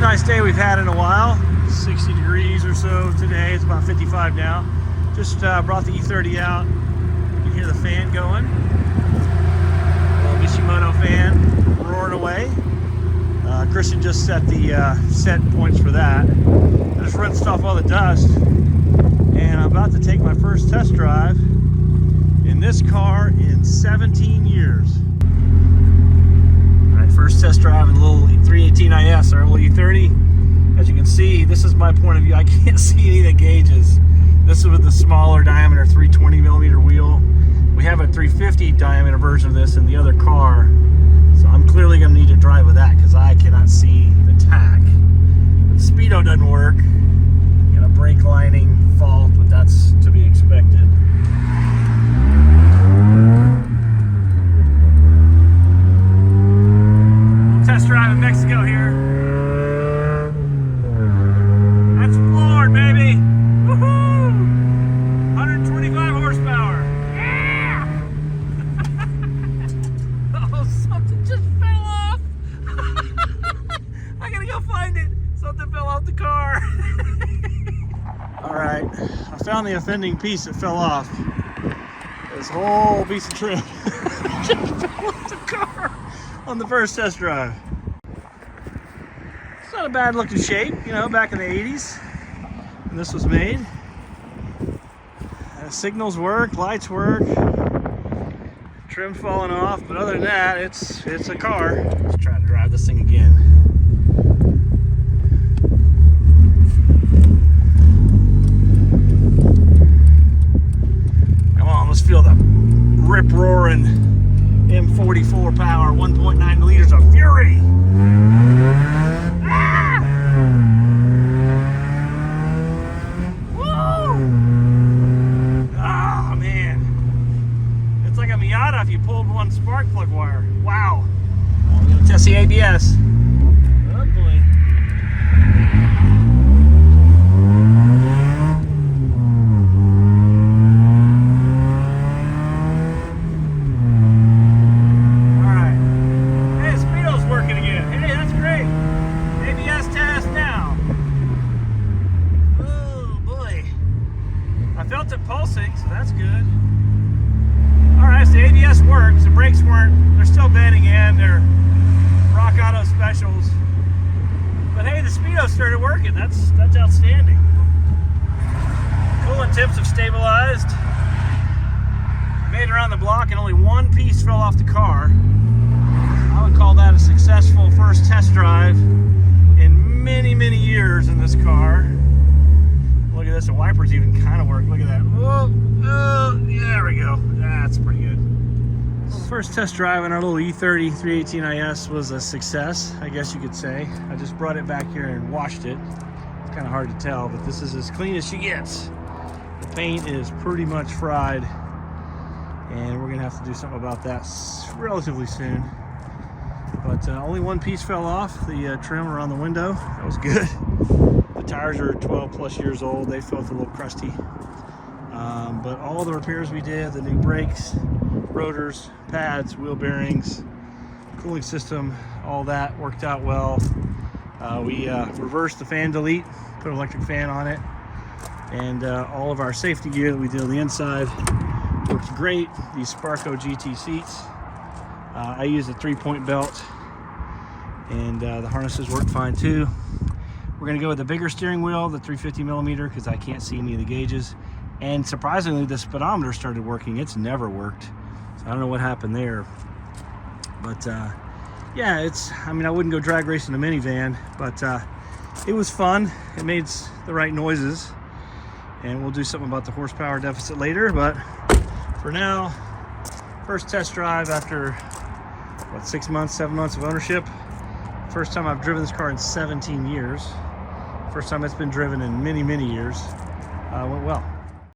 nice day we've had in a while. 60 degrees or so today. It's about 55 now. Just brought the E30 out. You can hear the fan going. A little Mishimoto fan roaring away. Christian just set the set points for that. I just rinsed off all the dust, and I'm about to take my first test drive in this car in 17 years. All right, first test drive in the little 318 IS, our little E30. As you can see, this is my point of view. I can't see any of the gauges. This is with the smaller diameter 320 millimeter wheel. We have a 350 diameter version of this in the other car. So I'm clearly going to need to drive with that because I cannot see the tack. The speedo doesn't work. Got a brake lining fault, but that's to be expected. Test drive in Mexico here. That's floored, baby. Woohoo! 125 horsepower. Yeah! Oh, something just fell off. I gotta go find it. Something fell off the car. All right, I found the offending piece that fell off. This whole piece of trim just fell off the car on the first test drive. It's not a bad looking shape, you know, back in the 80s when this was made. Signals work, lights work, trim falling off, but other than that, it's a car. Let's try to drive this thing again. Come on, let's feel the rip-roaring M44 power, 1.9 liters of fury. Ah! Woo! Oh man, it's like a Miata if you pulled one spark plug wire. Wow. I'm gonna test the ABS. Oh boy. Pulsing, so that's good. Alright, so the ABS works, the brakes weren't, they're still bending in, they're Rock Auto specials. But hey, the speedo started working, that's outstanding. Coolant tips have stabilized. Made it around the block and only one piece fell off the car. I would call that a successful first test drive in many, many years in this car. Look at this, the wipers even kind of work. Look at that. Whoa, there we go. That's pretty good. First test drive in our little E30 318 IS was a success, I guess you could say. I just brought it back here and washed it. It's kind of hard to tell, but this is as clean as she gets. The paint is pretty much fried, and we're gonna have to do something about that relatively soon. But only one piece fell off, the trim around the window. That was good. The tires are 12 plus years old. They felt a little crusty. But all the repairs we did, the new brakes, rotors, pads, wheel bearings, cooling system, all that worked out well. We reversed the fan delete, put an electric fan on it, and all of our safety gear that we did on the inside works great. These Sparco GT seats. I use a 3-point belt, and the harnesses work fine too. We're gonna go with the bigger steering wheel, the 350 millimeter, because I can't see any of the gauges. And surprisingly, the speedometer started working. It's never worked. So I don't know what happened there. But yeah, I mean, I wouldn't go drag racing a minivan, but it was fun. It made the right noises. And we'll do something about the horsepower deficit later. But for now, first test drive after, what, 6 months, 7 months of ownership. First time I've driven this car in 17 years. First time it's been driven in many, many years. Went well.